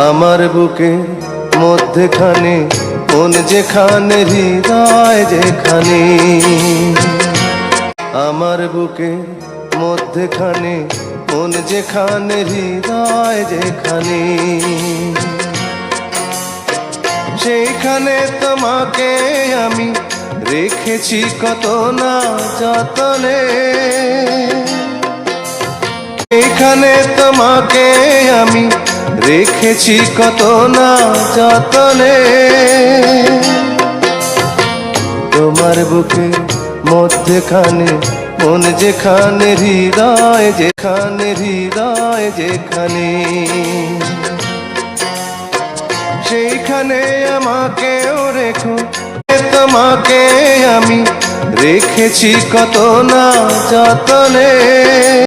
আমার বুকে মধ্যখানে কোন যেখানে হৃদয় যেখানে, আমার বুকে মধ্যখানে কোন যেখানে হৃদয় যেখানে, সেইখানে তোমাকে আমি রেখেছি কত না যতনে, এইখানে তোমাকে আমি রেখেছি কত না যতনে। তোমার বুকে মধ্যখানে মন যেখানে হৃদয় যেখানে হৃদয় যেখানে, সেইখানে আমাকেও রেখো, তোমাকে আমি রেখেছি কত না যতনে।